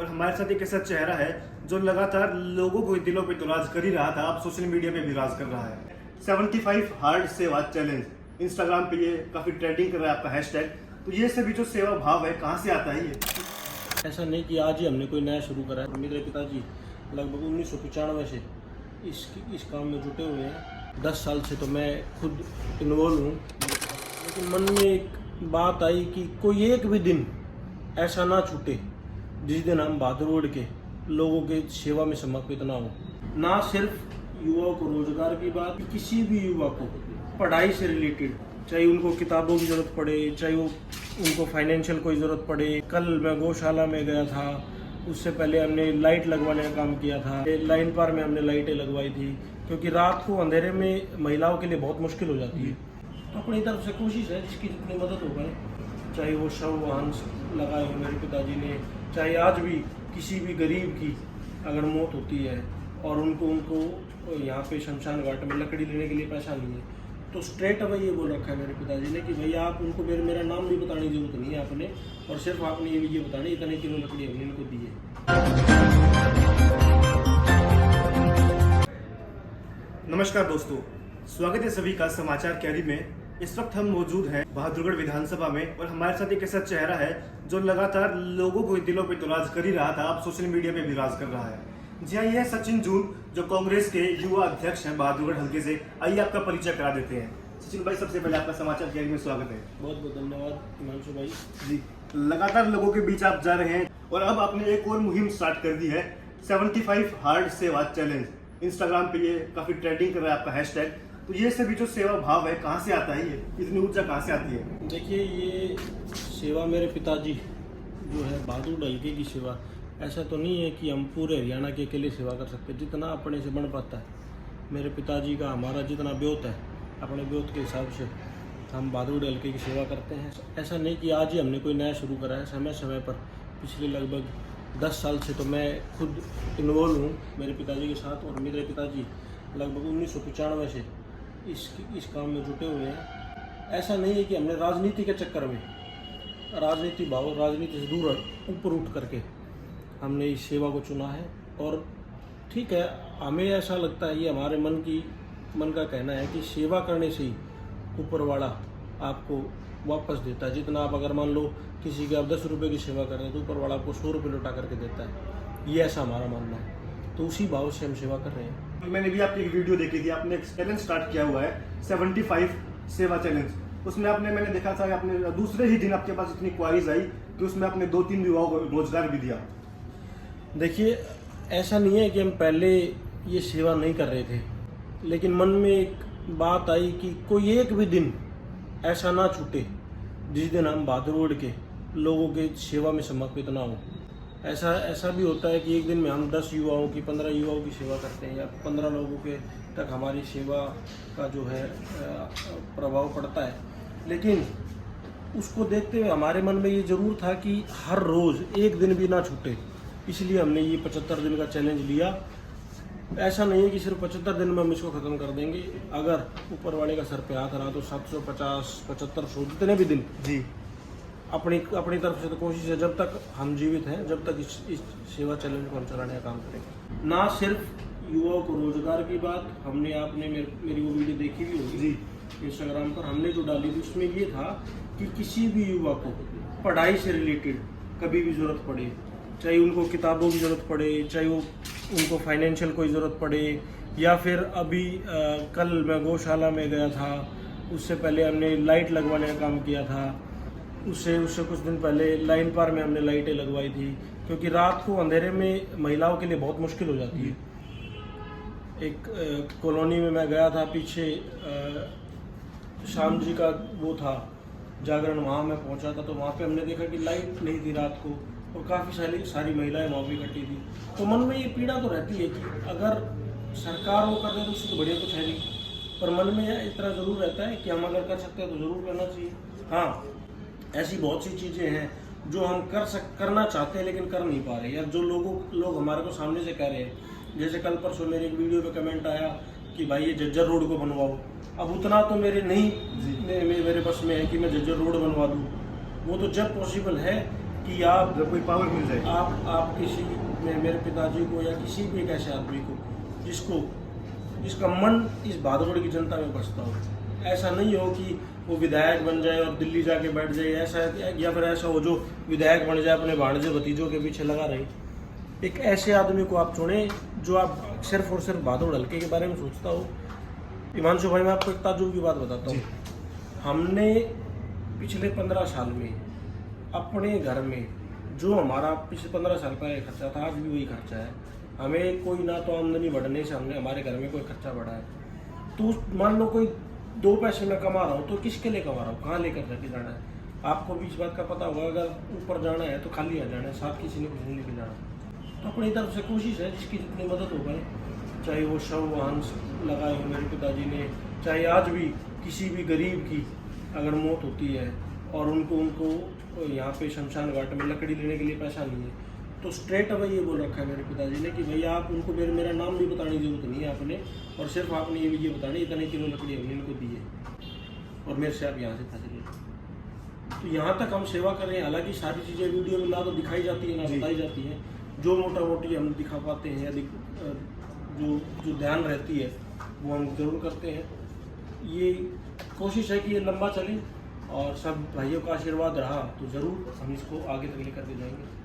और हमारे साथ एक ऐसा चेहरा है जो लगातार लोगों को दिलों पे तो राज कर ही रहा था, अब सोशल मीडिया पे भी राज कर रहा है। 75 हार्ड सेवा चैलेंज इंस्टाग्राम पे ये काफी ट्रेंडिंग कर रहा है आपका हैशटैग। तो ये सभी जो सेवा भाव है कहाँ से आता है ये? ऐसा नहीं कि आज ही हमने कोई नया शुरू करा है। मेरे पिताजी लगभग 1995 से इस काम में जुटे हुए हैं। 10 साल से तो मैं खुद इन्वॉल्व हूँ, लेकिन मन में एक बात आई कि कोई एक भी दिन ऐसा ना छूटे जिस दिन हम बहादुर के लोगों के सेवा में समर्पित ना हो। ना सिर्फ युवाओं को रोजगार की बात, किसी भी युवा को पढ़ाई से रिलेटेड, चाहे उनको किताबों की ज़रूरत पड़े, चाहे वो उनको फाइनेंशियल कोई ज़रूरत पड़े। कल मैं गौशाला में गया था, उससे पहले हमने लाइट लगवाने का काम किया था। लाइन पार में हमने लाइटें लगवाई थी, क्योंकि रात को अंधेरे में महिलाओं के लिए बहुत मुश्किल हो जाती है। तो अपनी तरफ से कोशिश है जिसकी जितनी मदद हो पाए, चाहे वो शव वाहन लगाए हो मेरे पिताजी ने, चाहे आज भी किसी भी गरीब की अगर मौत होती है और उनको यहाँ पे शमशान घाट में लकड़ी लेने के लिए पैसा नहीं है, तो स्ट्रेट अवे ये बोल रखा है मेरे पिताजी ने कि भैया आप उनको मेरा नाम भी बताने की जरूरत नहीं है आपने, और सिर्फ आपने ये बतानी इतने किलो लकड़ी हमने इनको दी है। नमस्कार दोस्तों, स्वागत है सभी का समाचार कैरी में। इस वक्त हम मौजूद हैं बहादुरगढ़ विधानसभा में और हमारे साथ एक ऐसा चेहरा है जो लगातार लोगों को दिलों पे तो राज कर ही रहा था, अब सोशल मीडिया पे भी राज कर रहा है। जी हाँ, ये है सचिन जून, जो कांग्रेस के युवा अध्यक्ष हैं बहादुरगढ़ हल्के से। आइए आपका परिचय करा देते हैं। सचिन भाई, सबसे पहले आपका समाचार कैरी में स्वागत है। बहुत बहुत धन्यवाद हिमांशु भाई जी, लगातार लोगों के बीच आप जा रहे हैं और अब आपने एक और मुहिम स्टार्ट कर दी है, 75 हार्ड सेवा चैलेंज। इंस्टाग्राम पे ये काफी ट्रेंडिंग कर रहा है आपका हैशटैग। तो ये सभी जो सेवा भाव है कहाँ से आता है ये? इतनी ऊर्जा कहाँ से आती है? देखिए, ये सेवा मेरे पिताजी जो है बहादुर हल्के की सेवा, ऐसा तो नहीं है कि हम पूरे हरियाणा के अकेले सेवा कर सकते। जितना अपने से बन पाता है, मेरे पिताजी का हमारा जितना ब्योत है, अपने ब्योत के हिसाब से हम बहादुर हल्के की सेवा करते हैं। ऐसा नहीं कि आज ही हमने कोई नया शुरू करा है। समय समय पर पिछले लगभग 10 साल से तो मैं खुद इन्वॉल्व हूँ मेरे पिताजी के साथ, और मेरे पिताजी लगभग 1995 से इस काम में जुटे हुए हैं। ऐसा नहीं है कि हमने राजनीति के चक्कर में, राजनीति से दूर ऊपर उठ करके हमने इस सेवा को चुना है। और ठीक है, हमें ऐसा लगता है, ये हमारे मन का कहना है कि सेवा करने से ही ऊपर वाला आपको वापस देता है। जितना आप अगर मान लो किसी के आप 10 रुपये की सेवा कर रहे हैं तो ऊपर वाला आपको 100 रुपये लौटा करके देता है। ये ऐसा हमारा मानना है, तो उसी भाव से हम सेवा कर रहे हैं। मैंने भी आपकी एक वीडियो देखी थी, आपने एक चैलेंज स्टार्ट किया हुआ है 75 सेवा चैलेंज। उसमें मैंने देखा था कि आपने दूसरे ही दिन आपके पास इतनी क्वारीज आई कि उसमें आपने 2-3 युवाओं को रोजगार भी दिया। देखिए, ऐसा नहीं है कि हम पहले ये सेवा नहीं कर रहे थे, लेकिन मन में एक बात आई कि कोई एक भी दिन ऐसा ना छूटे जिस दिन हम बहादुर के लोगों के सेवा में समर्पित ना हो। ऐसा भी होता है कि एक दिन में हम 10 युवाओं की, 15 युवाओं की सेवा करते हैं, या 15 लोगों के तक हमारी सेवा का जो है प्रभाव पड़ता है। लेकिन उसको देखते हुए हमारे मन में ये ज़रूर था कि हर रोज़ एक दिन भी ना छूटे, इसलिए हमने ये 75 दिन का चैलेंज लिया। ऐसा नहीं है कि सिर्फ 75 दिन में हम इसको ख़त्म कर देंगे। अगर ऊपर वाले का सर पे हाथ रहा तो 750, 7500 जितने भी दिन जी अपनी तरफ से तो कोशिश है, जब तक हम जीवित हैं, जब तक इस सेवा चैलेंज को हम चलाने का काम करेंगे। ना सिर्फ युवाओं को रोजगार की बात, आपने मेरी वो वीडियो देखी भी होगी जी, इंस्टाग्राम पर हमने जो डाली थी, उसमें ये था कि किसी भी युवा को पढ़ाई से रिलेटेड कभी भी ज़रूरत पड़े, चाहे उनको किताबों की ज़रूरत पड़े, चाहे वो उनको फाइनेंशियल कोई ज़रूरत पड़े, या फिर अभी कल मैं गौशाला में गया था, उससे पहले हमने लाइट लगवाने का काम किया था। उससे कुछ दिन पहले लाइन पार में हमने लाइटें लगवाई थी, क्योंकि रात को अंधेरे में महिलाओं के लिए बहुत मुश्किल हो जाती है। एक कॉलोनी में मैं गया था, पीछे शाम जी का वो था जागरण, वहाँ मैं पहुँचा था, तो वहाँ पे हमने देखा कि लाइट नहीं थी रात को, और काफ़ी सारी महिलाएं वहाँ भी इकट्ठी थी। तो मन में ये पीड़ा तो रहती है कि अगर सरकार वो कर दे तो उससे तो बढ़िया कुछ है नहीं, पर मन में इतना ज़रूर रहता है कि हम अगर कर सकते हैं तो ज़रूर करना चाहिए। हाँ, ऐसी बहुत सी चीज़ें हैं जो हम करना चाहते हैं लेकिन कर नहीं पा रहे, या जो लोग हमारे को सामने से कह रहे हैं। जैसे कल परसों मेरे एक वीडियो पे कमेंट आया कि भाई ये जज्जर रोड को बनवाओ। अब उतना तो मेरे बस में है कि मैं जज्जर रोड बनवा दूँ। वो तो जब पॉसिबल है कि आप जब कोई पावर मिल जाए। आप किसी मेरे पिताजी को या किसी भी एक ऐसे आदमी को जिसका मन इस भादौड़ की जनता में बसता हो, ऐसा नहीं हो कि वो विधायक बन जाए और दिल्ली जाके बैठ जाए, ऐसा या फिर ऐसा हो जो विधायक बन जाए अपने भाणजे भतीजों के पीछे लगा रहे। एक ऐसे आदमी को आप चुने जो आप सिर्फ और सिर्फ भादौड़ हल्के के बारे में सोचता हो। हिमांशु भाई, मैं आपको एक ताज्जुब की बात बताता हूँ। हमने पिछले 15 साल में अपने घर में जो हमारा पिछले 15 साल पहले खर्चा था, आज भी वही खर्चा है। हमें कोई ना तो आमदनी बढ़ने से हमारे घर में कोई खर्चा बढ़ा है। तो मान लो कोई 2 पैसे मैं कमा रहा हूँ तो किसके लिए कमा रहा हूँ, कहाँ लेकर जाके जाना है। आपको भी इस बात का पता होगा, अगर ऊपर जाना है तो खाली आ जाना है, साथ किसी ने कुछ नहीं लेके जाना। तो अपनी तरफ से कोशिश है जिसकी जितनी मदद हो पाए, चाहे वो शव वाहन लगाए हो मेरे पिताजी ने, चाहे आज भी किसी भी गरीब की अगर मौत होती है और उनको यहाँ पे शमशान घाट में लकड़ी लेने के लिए पैसा नहीं है, तो स्ट्रेट अवे ये बोल रखा है मेरे पिताजी ने कि भैया आप उनको मेरा नाम भी बताने की जरूरत नहीं है आपने, और सिर्फ आपने ये बतानी इतने किलो लकड़ी हमने इनको दी है और मेरे से आप यहाँ से था चलिए। तो यहाँ तक हम सेवा कर रहे हैं। हालांकि सारी चीज़ें वीडियो में ना तो दिखाई जाती है ना बताई जाती हैं, जो मोटा मोटी हम दिखा पाते हैं या जो ध्यान रहती है वो हम जरूर करते हैं। ये कोशिश है कि ये लंबा चले और सब भाइयों का आशीर्वाद रहा तो ज़रूर हम इसको आगे तक लेकर के जाएंगे।